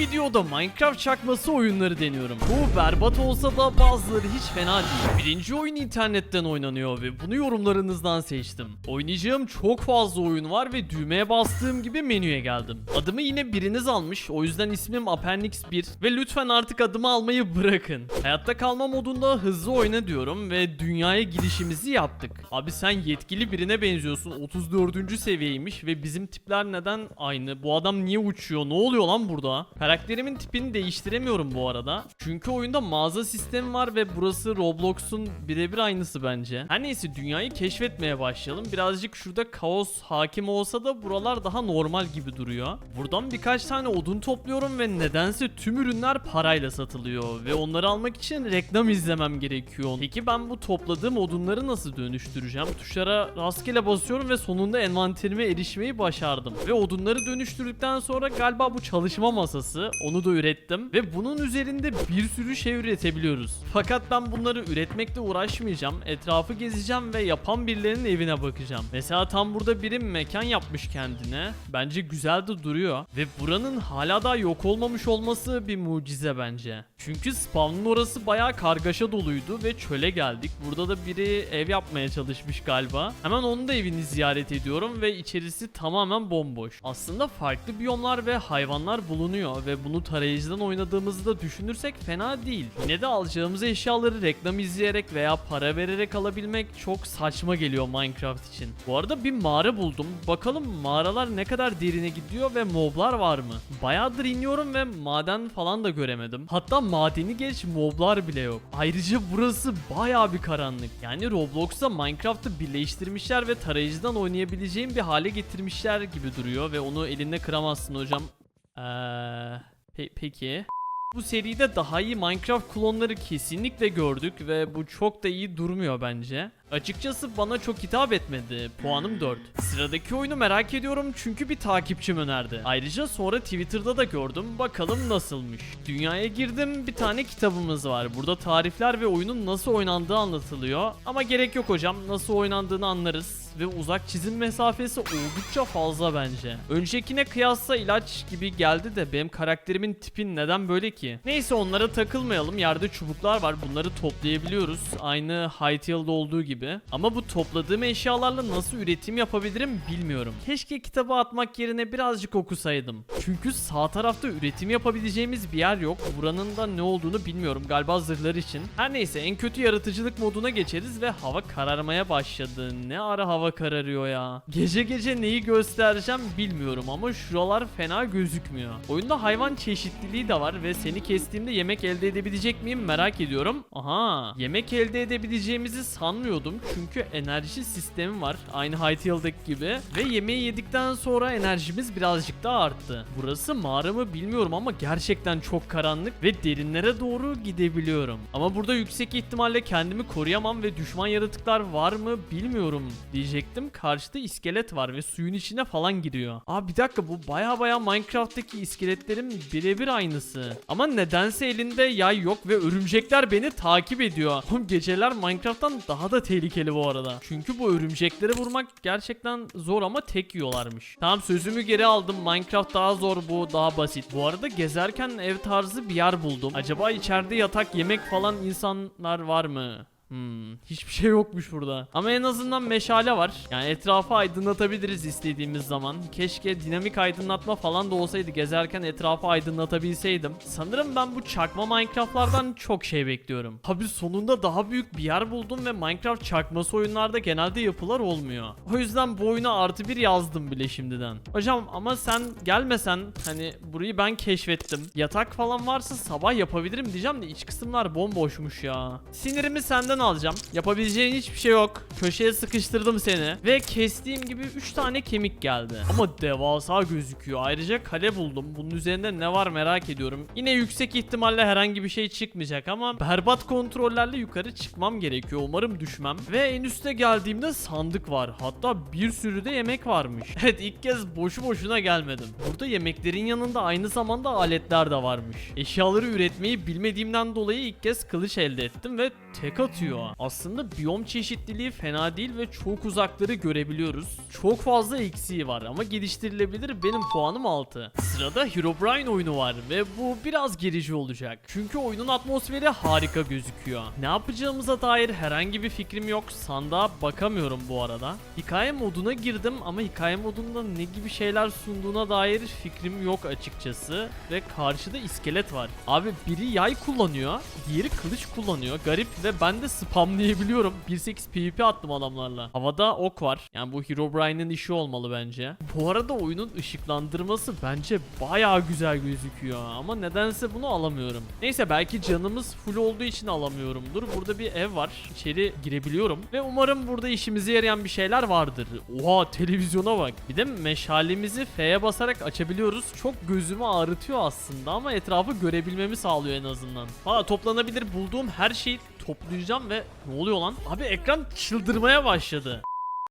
videoda Minecraft çakması oyunları deniyorum. Çoğu berbat olsa da bazıları hiç fena değil. Birinci oyun internetten oynanıyor ve bunu yorumlarınızdan seçtim. Oynayacağım çok fazla oyun var ve düğmeye bastığım gibi menüye geldim. Adımı yine biriniz almış, o yüzden ismim Appendix 1 ve lütfen artık adımı almayı bırakın. Hayatta kalma modunda hızlı oyna diyorum ve dünyaya girişimizi yaptık. Abi sen yetkili birine benziyorsun, 34. seviyeymiş ve bizim tipler neden aynı? Bu adam niye uçuyor? Ne oluyor lan burada? Karakterimin tipini değiştiremiyorum bu arada. Çünkü oyunda mağaza sistemi var ve burası Roblox'un birebir aynısı bence. Her neyse dünyayı keşfetmeye başlayalım. Birazcık şurada kaos hakim olsa da buralar daha normal gibi duruyor. Buradan birkaç tane odun topluyorum ve nedense tüm ürünler parayla satılıyor ve onları almak için reklam izlemem gerekiyor. Peki ben bu topladığım odunları nasıl dönüştüreceğim? Tuşlara rastgele basıyorum ve sonunda envanterime erişmeyi başardım. Ve odunları dönüştürdükten sonra galiba bu çalışma masası, onu da ürettim ve bunun üzerinde bir sürü şey üretebiliyoruz. Fakat ben bunları üretmekle uğraşmayacağım. Etrafı gezeceğim ve yapan birilerinin evine bakacağım. Mesela tam burada biri mekan yapmış kendine. Bence güzel de duruyor ve buranın hala daha yok olmamış olması bir mucize bence. Çünkü spawn'ın orası bayağı kargaşa doluydu ve çöle geldik. Burada da biri ev yapmaya çalışmış galiba. Hemen onun da evini ziyaret ediyorum ve içerisi tamamen bomboş. Aslında farklı biyomlar ve hayvanlar bulunuyor ve bunu tarayıcıdan oynadığımızda düşünürsek fena değil. Yine de alacağımız eşyaları reklam izleyerek veya para vererek alabilmek çok saçma geliyor Minecraft için. Bu arada bir mağara buldum. Bakalım mağaralar ne kadar derine gidiyor ve moblar var mı? Bayağıdır iniyorum ve maden falan da göremedim. Hatta madeni geç, moblar bile yok. Ayrıca burası bayağı bir karanlık. Yani Roblox'ta Minecraft'ı birleştirmişler ve tarayıcıdan oynayabileceğim bir hale getirmişler gibi duruyor ve onu elinde kıramazsın hocam. Peki. Bu seride daha iyi Minecraft klonları kesinlikle gördük ve bu çok da iyi durmuyor bence. Açıkçası bana çok hitap etmedi. Puanım 4. Sıradaki oyunu merak ediyorum çünkü bir takipçim önerdi. Ayrıca sonra Twitter'da da gördüm. Bakalım nasılmış. Dünyaya girdim. Bir tane kitabımız var. Burada tarifler ve oyunun nasıl oynandığı anlatılıyor. Ama gerek yok hocam. Nasıl oynandığını anlarız. Ve uzak çizim mesafesi oldukça fazla bence. Öncekine kıyasla ilaç gibi geldi de benim karakterimin tipin neden böyle ki? Neyse onlara takılmayalım. Yerde çubuklar var. Bunları toplayabiliyoruz. Aynı Hytale'da olduğu gibi. Ama bu topladığım eşyalarla nasıl üretim yapabilirim bilmiyorum. Keşke kitabı atmak yerine birazcık okusaydım. Çünkü sağ tarafta üretim yapabileceğimiz bir yer yok. Buranın da ne olduğunu bilmiyorum. Galiba zırhlar için. Her neyse en kötü yaratıcılık moduna geçeriz ve hava kararmaya başladı. Ne ara hava kararıyor ya. Gece gece neyi göstereceğim bilmiyorum ama şuralar fena gözükmüyor. Oyunda hayvan çeşitliliği de var ve seni kestiğimde yemek elde edebilecek miyim merak ediyorum. Aha, yemek elde edebileceğimizi sanmıyordum çünkü enerji sistemi var aynı Hytale'daki gibi ve yemeği yedikten sonra enerjimiz birazcık daha arttı. Burası mağara mı bilmiyorum ama gerçekten çok karanlık ve derinlere doğru gidebiliyorum. Ama burada yüksek ihtimalle kendimi koruyamam ve düşman yaratıklar var mı bilmiyorum diyecektim. Karşıda iskelet var ve suyun içine falan giriyor. Aa bir dakika, bu baya Minecraft'taki iskeletlerin birebir aynısı. Ama nedense elinde yay yok ve örümcekler beni takip ediyor. Oğlum geceler Minecraft'tan daha da tehlikeli bu arada. Çünkü bu örümcekleri vurmak gerçekten zor ama tek yiyorlarmış. Tamam, sözümü geri aldım. Minecraft daha zor, bu daha basit. Bu arada gezerken ev tarzı bir yer buldum. Acaba içeride yatak, yemek falan insanlar var mı? Hiçbir şey yokmuş burada. Ama en azından meşale var. Yani etrafı aydınlatabiliriz istediğimiz zaman. Keşke dinamik aydınlatma falan da olsaydı. Gezerken etrafı aydınlatabilseydim. Sanırım ben bu çakma Minecraft'lardan çok şey bekliyorum. Abi sonunda daha büyük bir yer buldum ve Minecraft çakması oyunlarda genelde yapılar olmuyor. O yüzden bu oyuna +1 yazdım bile şimdiden. Hocam ama sen gelmesen, hani burayı ben keşfettim. Yatak falan varsa sabah yapabilirim diyeceğim de iç kısımlar bomboşmuş ya. Sinirimi senden alacağım. Yapabileceğin hiçbir şey yok. Köşeye sıkıştırdım seni. Ve kestiğim gibi 3 tane kemik geldi. Ama devasa gözüküyor. Ayrıca kale buldum. Bunun üzerinde ne var merak ediyorum. Yine yüksek ihtimalle herhangi bir şey çıkmayacak ama berbat kontrollerle yukarı çıkmam gerekiyor. Umarım düşmem. Ve en üste geldiğimde sandık var. Hatta bir sürü de yemek varmış. Evet, ilk kez boşu boşuna gelmedim. Burada yemeklerin yanında aynı zamanda aletler de varmış. Eşyaları üretmeyi bilmediğimden dolayı ilk kez kılıç elde ettim ve tek atıyor. geliyor. Aslında biyom çeşitliliği fena değil ve çok uzakları görebiliyoruz. Çok fazla eksiği var ama geliştirilebilir. Benim puanım 6. Sırada Herobrine oyunu var ve bu biraz gerici olacak. Çünkü oyunun atmosferi harika gözüküyor. Ne yapacağımıza dair herhangi bir fikrim yok. Sandığa bakamıyorum bu arada. Hikaye moduna girdim ama hikaye modunda ne gibi şeyler sunduğuna dair fikrim yok açıkçası. Ve karşıda iskelet var. Abi biri yay kullanıyor, diğeri kılıç kullanıyor. Garip ve ben de spamlayabiliyorum. 1.8 PvP attım adamlarla. Havada ok var. Yani bu Herobrine'in işi olmalı bence. Bu arada oyunun ışıklandırması bence bayağı güzel gözüküyor. Ama nedense bunu alamıyorum. Neyse belki canımız full olduğu için alamıyorumdur. Burada bir ev var. İçeri girebiliyorum. Ve umarım burada işimize yarayan bir şeyler vardır. Oha televizyona bak. Bir de meşalemizi F'ye basarak açabiliyoruz. Çok gözümü ağrıtıyor aslında ama etrafı görebilmemi sağlıyor en azından. Valla toplanabilir bulduğum her şeyi toplayacağım ve ne oluyor lan? Abi ekran çıldırmaya başladı.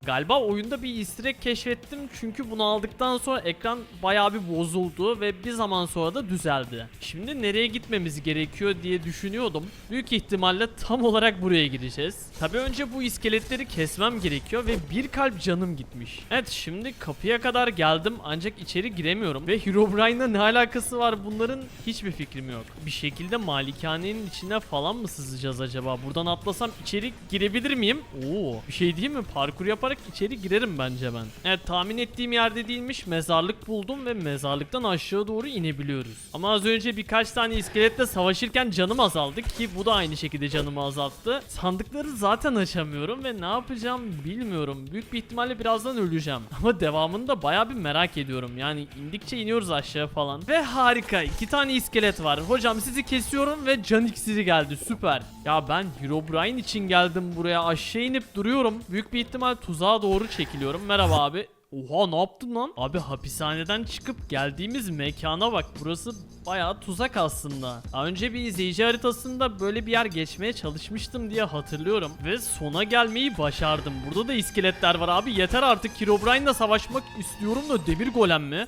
Galiba oyunda bir easter egg keşfettim çünkü bunu aldıktan sonra ekran bayağı bir bozuldu ve bir zaman sonra da düzeldi. Şimdi nereye gitmemiz gerekiyor diye düşünüyordum. Büyük ihtimalle tam olarak buraya gideceğiz. Tabi önce bu iskeletleri kesmem gerekiyor ve bir kalp canım gitmiş. Evet şimdi kapıya kadar geldim ancak içeri giremiyorum ve Herobrine'la ne alakası var bunların hiçbir fikrim yok. Bir şekilde malikanenin içine falan mı sızacağız acaba? Buradan atlasam içeri girebilir miyim? Oo, bir şey değil mi? Parkur yaparak içeri girerim bence ben. Evet tahmin ettiğim yerde değilmiş. Mezarlık buldum ve mezarlıktan aşağı doğru inebiliyoruz. Ama az önce birkaç tane iskeletle savaşırken canım azaldı ki bu da aynı şekilde canımı azalttı. Sandıkları zaten açamıyorum ve ne yapacağım bilmiyorum. Büyük bir ihtimalle birazdan öleceğim. Ama devamını da bayağı bir merak ediyorum. Yani indikçe iniyoruz aşağı falan. Ve harika. 2 tane iskelet var. Hocam sizi kesiyorum ve can iksiri geldi. Süper. Ya ben Herobrine için geldim buraya. Aşağı inip duruyorum. Büyük bir ihtimal tuzağa doğru çekiliyorum. Merhaba abi. Oha ne yaptın lan? Abi hapishaneden çıkıp geldiğimiz mekana bak. Burası bayağı tuzak aslında. Daha önce bir izleyici haritasında böyle bir yer geçmeye çalışmıştım diye hatırlıyorum. Ve sona gelmeyi başardım. Burada da iskeletler var abi. Yeter artık, Herobrine'la savaşmak istiyorum da demir golem mi?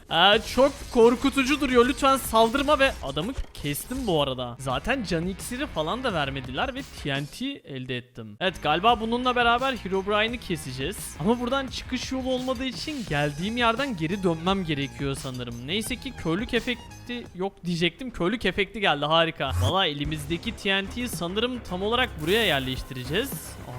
Çok korkutucu duruyor. Lütfen saldırma ve adamı kestim bu arada. Zaten can iksiri falan da vermediler ve TNT elde ettim. Evet galiba bununla beraber Herobrine'i keseceğiz. Ama buradan çıkış yolu olmadığı için geldiğim yerden geri dönmem gerekiyor sanırım. Neyse ki körlük efekti yok diyecektim. Körlük efekti geldi, harika. Valla elimizdeki TNT'yi sanırım tam olarak buraya yerleştireceğiz.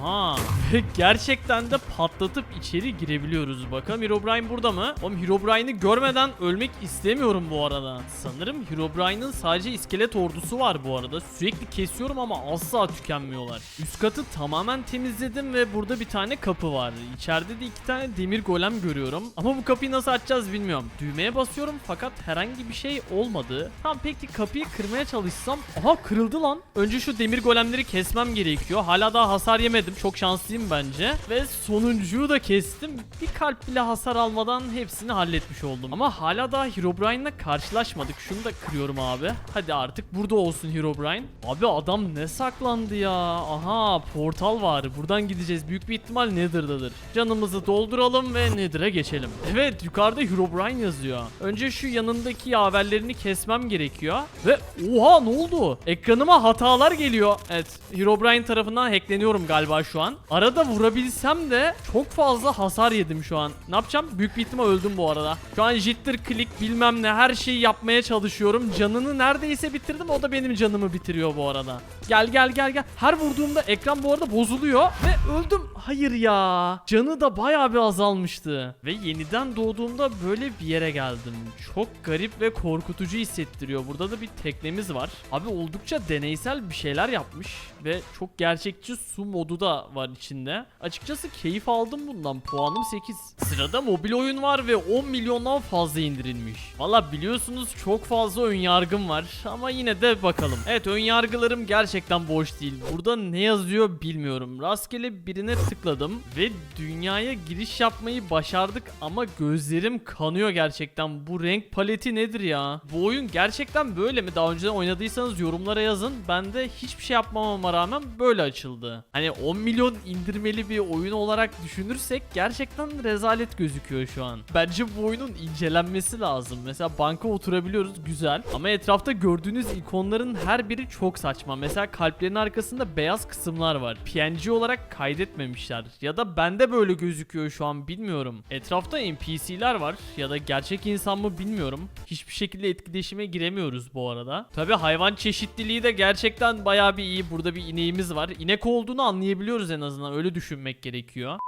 Aha. Ve gerçekten de patlatıp içeri girebiliyoruz. Bakalım Herobrine burada mı? Oğlum Herobrine'i görmeden ölmek istemiyorum bu arada. Sanırım Herobrine'ın sadece iskelet ordusu var bu arada. Sürekli kesiyorum ama asla tükenmiyorlar. Üst katı tamamen temizledim ve burada bir tane kapı var. İçeride de 2 tane demir golem görüyorum. Ama bu kapıyı nasıl açacağız bilmiyorum. Düğmeye basıyorum fakat herhangi bir şey olmadı. Tamam peki kapıyı kırmaya çalışsam. Aha kırıldı lan. Önce şu demir golemleri kesmem gerekiyor. Hala daha hasar yemedim. Çok şanslıyım bence. Ve sonuncuyu da kestim. Bir kalp bile hasar almadan hepsini halletmiş oldum. Ama hala daha Herobrine'la karşılaşmadık. Şunu da kırıyorum abi. Hadi artık burada olsun Herobrine. Abi adam ne saklandı ya. Aha portal var. Buradan gideceğiz. Büyük bir ihtimal Nether'dadır. Canımızı dolduralım ve Nether'a geçelim. Evet yukarıda Herobrine yazıyor. Önce şu yanındaki yaverlerini kesmem gerekiyor. Ve oha ne oldu? Ekranıma hatalar geliyor. Evet Herobrine tarafından hackleniyorum galiba şu an. Arada vurabilsem de çok fazla hasar yedim şu an. Ne yapacağım? Büyük bir ihtimal öldüm bu arada. Şu an jitter click bilmem ne her şeyi yapmaya çalışıyorum. Canını neredeyse bitirdim. O da benim canımı bitiriyor bu arada. Gel gel gel gel. Her vurduğumda ekran bu arada bozuluyor. Ve öldüm. Hayır ya. Canı da bayağı bir azalmıştı. Ve yeniden doğduğumda böyle bir yere geldim. Çok garip ve korkutucu hissettiriyor. Burada da bir teknemiz var. Abi oldukça deneysel bir şeyler yapmış. Ve çok gerçekçi su modu da var içinde. Açıkçası keyif aldım bundan. Puanım 8. Sırada mobil oyun var ve 10 milyondan fazla indirilmiş. Valla biliyorsunuz çok fazla ön yargım var. Ama yine de bakalım. Evet ön yargılarım gerçekten boş değil. Burada ne yazıyor bilmiyorum. Rastgele birine tıkladım. Ve dünyaya giriş yapmayı başardık. Ama gözlerim kanıyor gerçekten. Bu renk paleti nedir ya? Bu oyun gerçekten böyle mi? Daha önceden oynadıysanız yorumlara yazın. Ben de hiçbir şey yapmamama rağmen böyle açıldı. Hani 10 10 milyon indirmeli bir oyun olarak düşünürsek gerçekten rezalet gözüküyor şu an. Bence bu oyunun incelenmesi lazım. Mesela banka oturabiliyoruz, güzel. Ama etrafta gördüğünüz ikonların her biri çok saçma. Mesela kalplerin arkasında beyaz kısımlar var. PNG olarak kaydetmemişler. Ya da bende böyle gözüküyor şu an, bilmiyorum. Etrafta NPC'ler var ya da gerçek insan mı bilmiyorum. Hiçbir şekilde etkileşime giremiyoruz bu arada. Tabi hayvan çeşitliliği de gerçekten bayağı bir iyi. Burada bir ineğimiz var. İnek olduğunu anlayabiliyoruz en azından. Öyle düşünmek gerekiyor.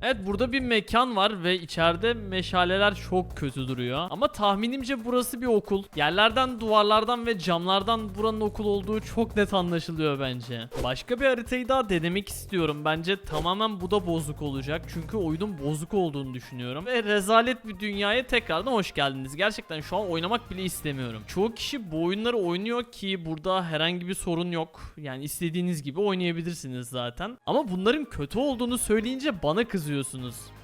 Evet, burada bir mekan var ve içeride meşaleler çok kötü duruyor. Ama tahminimce burası bir okul. Yerlerden, duvarlardan ve camlardan buranın okul olduğu çok net anlaşılıyor bence. Başka bir haritayı daha denemek istiyorum. Bence tamamen bu da bozuk olacak. Çünkü oyunun bozuk olduğunu düşünüyorum. Ve rezalet bir dünyaya tekrardan hoş geldiniz. Gerçekten şu an oynamak bile istemiyorum. Çoğu kişi bu oyunları oynuyor ki burada herhangi bir sorun yok. Yani istediğiniz gibi oynayabilirsiniz zaten. Ama bunların kötü olduğunu söyleyince bana kızıyorsunuz.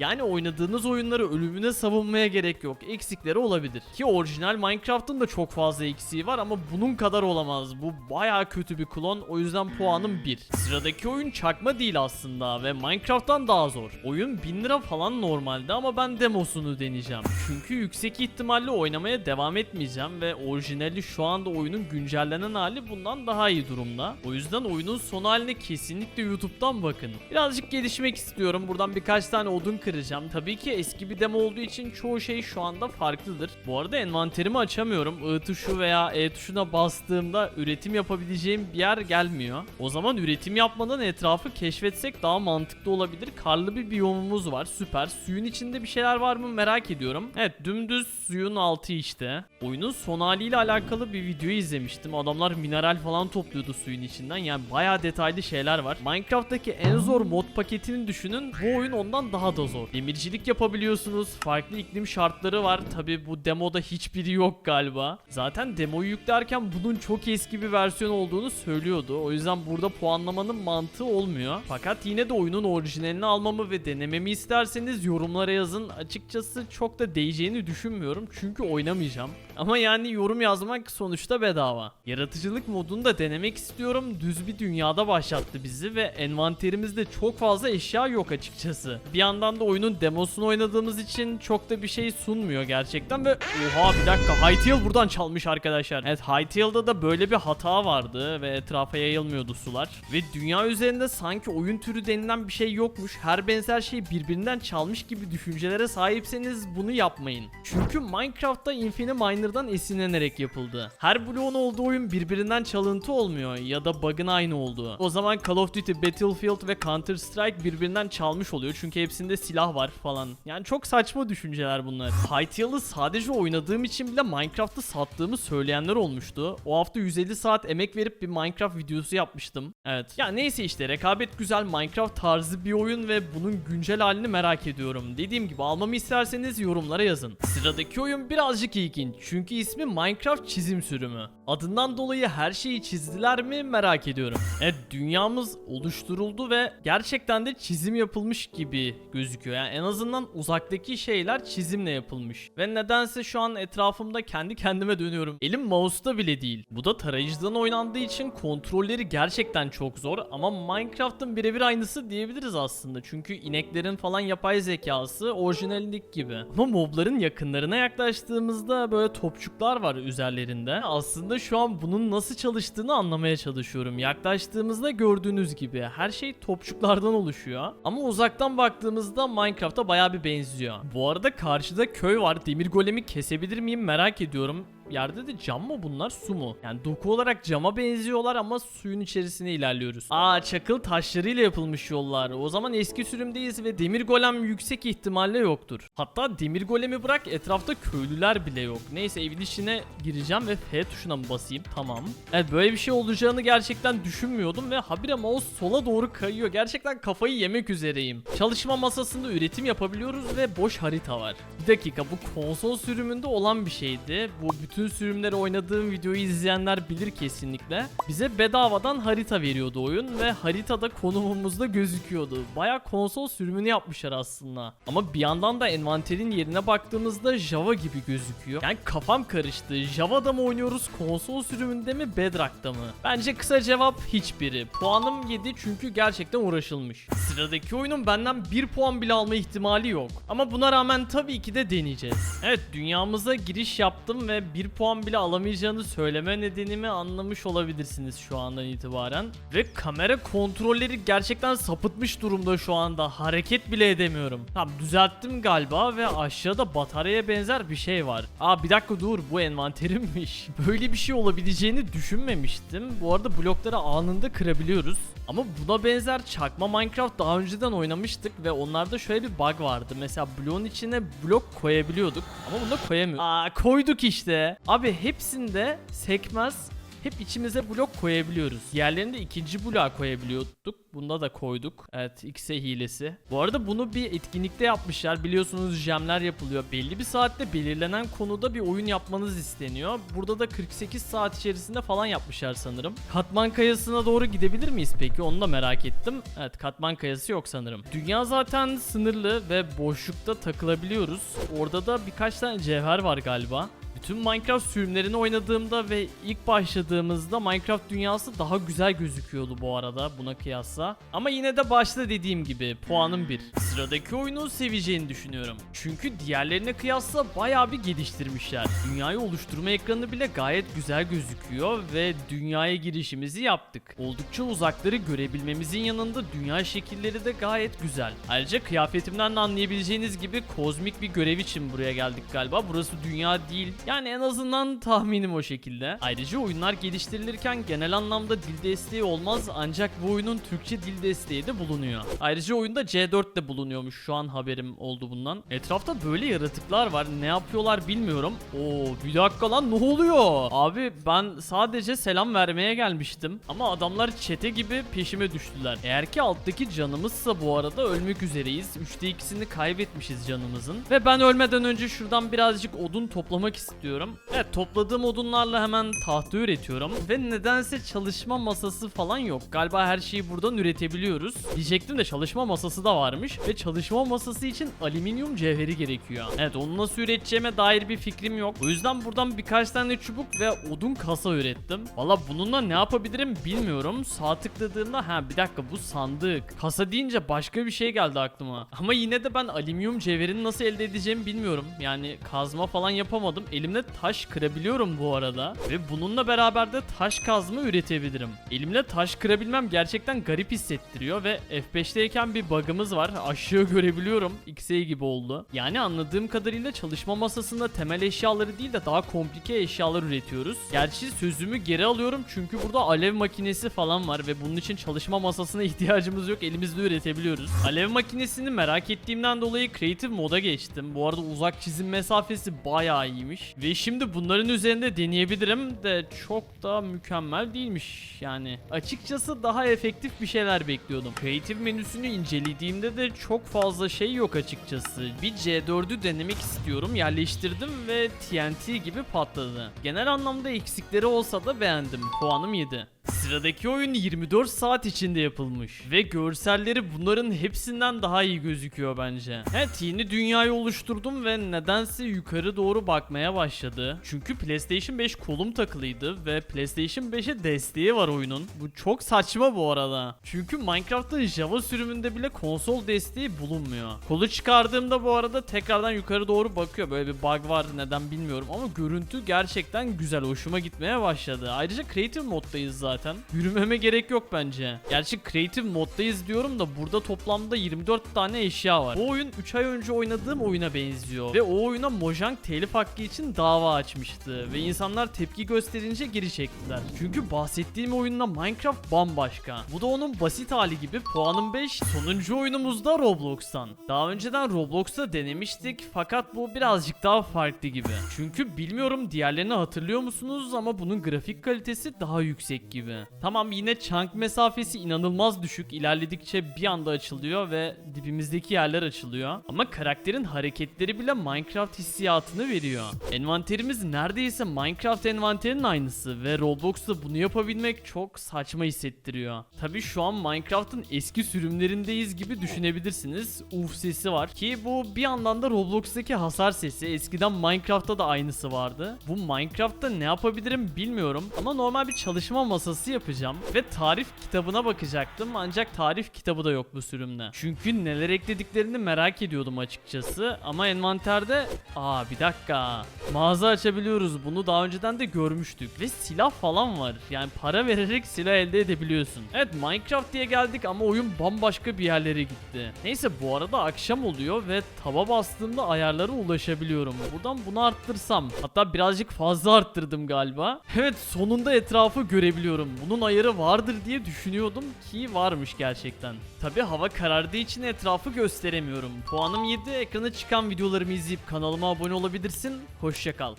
Yani oynadığınız oyunları ölümüne savunmaya gerek yok. Eksikleri olabilir. Ki orijinal Minecraft'ın da çok fazla eksiği var ama bunun kadar olamaz. Bu bayağı kötü bir klon. O yüzden puanım 1. Sıradaki oyun çakma değil aslında ve Minecraft'tan daha zor. Oyun 1000 lira falan normalde ama ben demosunu deneyeceğim. Çünkü yüksek ihtimalle oynamaya devam etmeyeceğim ve orijinali şu anda oyunun güncellenen hali bundan daha iyi durumda. O yüzden oyunun son haline kesinlikle YouTube'dan bakın. Birazcık gelişmek istiyorum. Buradan birkaç tane odun kıracağım. Tabii ki eski bir demo olduğu için çoğu şey şu anda farklıdır. Bu arada envanterimi açamıyorum. I tuşu veya E tuşuna bastığımda üretim yapabileceğim bir yer gelmiyor. O zaman üretim yapmadan etrafı keşfetsek daha mantıklı olabilir. Karlı bir biyomumuz var. Süper. Suyun içinde bir şeyler var mı merak ediyorum. Evet, dümdüz suyun altı işte. Oyunun son haliyle alakalı bir video izlemiştim. Adamlar mineral falan topluyordu suyun içinden. Yani bayağı detaylı şeyler var. Minecraft'taki en zor mod paketini düşünün. Bu oyun ondan daha da zor. Demircilik yapabiliyorsunuz. Farklı iklim şartları var. Tabi bu demoda hiçbiri yok galiba. Zaten demoyu yüklerken bunun çok eski bir versiyon olduğunu söylüyordu. O yüzden burada puanlamanın mantığı olmuyor. Fakat yine de oyunun orijinalini almamı ve denememi isterseniz yorumlara yazın. Açıkçası çok da değeceğini düşünmüyorum. Çünkü oynamayacağım. Ama yani yorum yazmak sonuçta bedava. Yaratıcılık modunu da denemek istiyorum. Düz bir dünyada başlattı bizi ve envanterimizde çok fazla eşya yok açıkçası. Bir yandan da oyunun demosunu oynadığımız için çok da bir şey sunmuyor gerçekten ve oha, bir dakika, Hytale buradan çalmış arkadaşlar. Evet, Hytale'da da böyle bir hata vardı ve etrafa yayılmıyordu sular. Ve dünya üzerinde sanki oyun türü denilen bir şey yokmuş. Her benzer şey birbirinden çalmış gibi düşüncelere sahipseniz bunu yapmayın. Çünkü Minecraft'ta Infinite Miner'dan esinlenerek yapıldı. Her bloğun olduğu oyun birbirinden çalıntı olmuyor ya da bug'ın aynı olduğu. O zaman Call of Duty, Battlefield ve Counter Strike birbirinden çalmış oluyor çünkü hepsinde silah var falan. Yani çok saçma düşünceler bunlar. Hytale'ı sadece oynadığım için bile Minecraft'ı sattığımı söyleyenler olmuştu. O hafta 150 saat emek verip bir Minecraft videosu yapmıştım. Evet. Ya neyse işte, rekabet güzel, Minecraft tarzı bir oyun ve bunun güncel halini merak ediyorum. Dediğim gibi almamı isterseniz yorumlara yazın. Sıradaki oyun birazcık ilginç. Çünkü ismi Minecraft çizim sürümü. Adından dolayı her şeyi çizdiler mi merak ediyorum. Evet, dünyamız oluşturuldu ve gerçekten de çizim yapılmış gibi gözüküyor. Yani en azından uzaktaki şeyler çizimle yapılmış. Ve nedense şu an etrafımda kendi kendime dönüyorum. Elim mouse'da bile değil. Bu da tarayıcıdan oynandığı için kontrolleri gerçekten çok zor. Ama Minecraft'ın birebir aynısı diyebiliriz aslında. Çünkü ineklerin falan yapay zekası orijinallik gibi. Ama mobların yakınlarına yaklaştığımızda böyle topçuklar var üzerlerinde. Aslında şu an bunun nasıl çalıştığını anlamaya çalışıyorum. Yaklaştığımızda gördüğünüz gibi her şey topçuklardan oluşuyor. Ama uzaktan baktığımızda Minecraft'a bayağı bir benziyor. Bu arada karşıda köy var. Demir golemi kesebilir miyim merak ediyorum. Yerde de cam mı bunlar, su mu? Yani doku olarak cama benziyorlar ama suyun içerisine ilerliyoruz. Çakıl taşlarıyla yapılmış yollar. O zaman eski sürümdeyiz ve demir golem yüksek ihtimalle yoktur. Hatta demir golemi bırak, etrafta köylüler bile yok. Neyse, evin içine gireceğim ve F tuşuna mı basayım? Tamam. Evet, böyle bir şey olacağını gerçekten düşünmüyordum ve habire mouse sola doğru kayıyor. Gerçekten kafayı yemek üzereyim. Çalışma masasında üretim yapabiliyoruz ve boş harita var. Bir dakika, bu konsol sürümünde olan bir şeydi. Bu bütün bütün sürümleri oynadığım videoyu izleyenler bilir kesinlikle. Bize bedavadan harita veriyordu oyun ve haritada konumumuzda gözüküyordu. Baya konsol sürümünü yapmışlar aslında. Ama bir yandan da envanterin yerine baktığımızda Java gibi gözüküyor. Yani kafam karıştı. Java'da mı oynuyoruz, konsol sürümünde mi, Bedrock'ta mı? Bence kısa cevap hiçbiri. Puanım 7 çünkü gerçekten uğraşılmış. Sıradaki oyunun benden 1 puan bile alma ihtimali yok. Ama buna rağmen tabii ki de deneyeceğiz. Evet, dünyamıza giriş yaptım ve 1 puan bile alamayacağını söyleme nedenimi anlamış olabilirsiniz şu andan itibaren. Ve kamera kontrolleri gerçekten sapıtmış durumda şu anda. Hareket bile edemiyorum. Tamam, düzelttim galiba ve aşağıda bataryaya benzer bir şey var. Aa, bir dakika dur, bu envanterimmiş. Böyle bir şey olabileceğini düşünmemiştim. Bu arada blokları anında kırabiliyoruz. Ama buna benzer çakma Minecraft daha önceden oynamıştık ve onlarda şöyle bir bug vardı. Mesela bloğun içine blok koyabiliyorduk ama bunda koyamıyorduk. Aa, koyduk işte. Abi hepsinde sekmez. Hep içimize blok koyabiliyoruz. Diğerlerinde ikinci bloğa koyabiliyorduk. Bunda da koyduk. Evet, X'e hilesi. Bu arada bunu bir etkinlikte yapmışlar. Biliyorsunuz gemler yapılıyor. Belli bir saatte belirlenen konuda bir oyun yapmanız isteniyor. Burada da 48 saat içerisinde falan yapmışlar sanırım. Katman kayasına doğru gidebilir miyiz peki? Onu da merak ettim. Evet, katman kayası yok sanırım. Dünya zaten sınırlı ve boşlukta takılabiliyoruz. Orada da birkaç tane cevher var galiba. Bütün Minecraft sürümlerini oynadığımda ve ilk başladığımızda Minecraft dünyası daha güzel gözüküyordu bu arada buna kıyasla. Ama yine de başta dediğim gibi puanım 1. Sıradaki oyunu seveceğini düşünüyorum. Çünkü diğerlerine kıyasla bayağı bir geliştirmişler. Dünyayı oluşturma ekranı bile gayet güzel gözüküyor ve dünyaya girişimizi yaptık. Oldukça uzakları görebilmemizin yanında dünya şekilleri de gayet güzel. Ayrıca kıyafetimden de anlayabileceğiniz gibi kozmik bir görev için buraya geldik galiba. Burası dünya değil. Yani en azından tahminim o şekilde. Ayrıca oyunlar geliştirilirken genel anlamda dil desteği olmaz, ancak bu oyunun Türkçe dil desteği de bulunuyor. Ayrıca oyunda C4 de bulunuyormuş, şu an haberim oldu bundan. Etrafta böyle yaratıklar var, ne yapıyorlar bilmiyorum. Oo, bir dakika lan, ne oluyor? Abi ben sadece selam vermeye gelmiştim ama adamlar çete gibi peşime düştüler. Eğer ki alttaki canımızsa bu arada ölmek üzereyiz. 3'te 2'sini kaybetmişiz canımızın. Ve ben ölmeden önce şuradan birazcık odun toplamak istiyorum. Evet, topladığım odunlarla hemen tahta üretiyorum ve nedense çalışma masası falan yok. Galiba her şeyi buradan üretebiliyoruz. Diyecektim de çalışma masası da varmış ve çalışma masası için alüminyum cevheri gerekiyor. Evet, onu nasıl üreteceğime dair bir fikrim yok. O yüzden buradan birkaç tane çubuk ve odun kasa ürettim. Valla bununla ne yapabilirim bilmiyorum. Sağ tıkladığımda bir dakika, bu sandık. Kasa deyince başka bir şey geldi aklıma. Ama yine de ben alüminyum cevherini nasıl elde edeceğimi bilmiyorum. Yani kazma falan yapamadım. Elimle taş kırabiliyorum bu arada ve bununla beraber de taş kazma üretebilirim. Elimle taş kırabilmem gerçekten garip hissettiriyor ve F5'teyken bir bug'ımız var. Aşağı görebiliyorum. XY gibi oldu. Yani anladığım kadarıyla çalışma masasında temel eşyaları değil de daha komplike eşyalar üretiyoruz. Gerçi sözümü geri alıyorum çünkü burada alev makinesi falan var ve bunun için çalışma masasına ihtiyacımız yok. Elimizde üretebiliyoruz. Alev makinesini merak ettiğimden dolayı Creative moda geçtim. Bu arada uzak çizim mesafesi bayağı iyiymiş. Ve şimdi bunların üzerinde deneyebilirim de çok da mükemmel değilmiş yani. Açıkçası daha efektif bir şeyler bekliyordum. Creative menüsünü incelediğimde de çok fazla şey yok açıkçası. Bir C4'ü denemek istiyorum. Yerleştirdim ve TNT gibi patladı. Genel anlamda eksikleri olsa da beğendim. Puanım 7. Sıradaki oyun 24 saat içinde yapılmış ve görselleri bunların hepsinden daha iyi gözüküyor bence. Evet, yeni dünyayı oluşturdum ve nedense yukarı doğru bakmaya başladı. Çünkü PlayStation 5 kolum takılıydı ve PlayStation 5'e desteği var oyunun. Bu çok saçma bu arada. Çünkü Minecraft'ta Java sürümünde bile konsol desteği bulunmuyor. Kolu çıkardığımda bu arada tekrardan yukarı doğru bakıyor. Böyle bir bug var, neden bilmiyorum ama görüntü gerçekten güzel, hoşuma gitmeye başladı. Ayrıca Creative moddayız zaten. Yürümeme gerek yok bence. Gerçi Creative moddayız diyorum da burada toplamda 24 tane eşya var. Bu oyun 3 ay önce oynadığım oyuna benziyor ve o oyuna Mojang telif hakkı için dava açmıştı ve insanlar tepki gösterince geri çektiler. Çünkü bahsettiğim oyunla Minecraft bambaşka. Bu da onun basit hali gibi. Puanım 5. Sonuncu oyunumuz da Roblox'tan. Daha önceden Roblox'ta denemiştik fakat bu birazcık daha farklı gibi. Çünkü bilmiyorum diğerlerini hatırlıyor musunuz ama bunun grafik kalitesi daha yüksek gibi. Tamam, yine chunk mesafesi inanılmaz düşük. İlerledikçe bir anda açılıyor ve dibimizdeki yerler açılıyor. Ama karakterin hareketleri bile Minecraft hissiyatını veriyor. Envanterimiz neredeyse Minecraft envanterinin aynısı ve Roblox'ta bunu yapabilmek çok saçma hissettiriyor. Tabi şu an Minecraft'ın eski sürümlerindeyiz gibi düşünebilirsiniz. Uf sesi var ki bu bir yandan da Roblox'taki hasar sesi. Eskiden Minecraft'ta da aynısı vardı. Bu Minecraft'ta ne yapabilirim bilmiyorum ama normal bir çalışma masası yapacağım ve tarif kitabına bakacaktım ancak tarif kitabı da yok bu sürümde. Çünkü neler eklediklerini merak ediyordum açıkçası ama envanterde bir dakika, mağaza açabiliyoruz, bunu daha önceden de görmüştük ve silah falan var, yani para vererek silah elde edebiliyorsun. Evet, Minecraft diye geldik ama oyun bambaşka bir yerlere gitti. Neyse, bu arada akşam oluyor ve taba bastığımda ayarlara ulaşabiliyorum. Buradan bunu arttırsam, hatta birazcık fazla arttırdım galiba. Evet, sonunda etrafı görebiliyorum. Bunun ayarı vardır diye düşünüyordum ki varmış gerçekten. Tabi hava karardığı için etrafı gösteremiyorum. Puanım 7. Ekrana çıkan videolarımı izleyip kanalıma abone olabilirsin. Hoşça kal.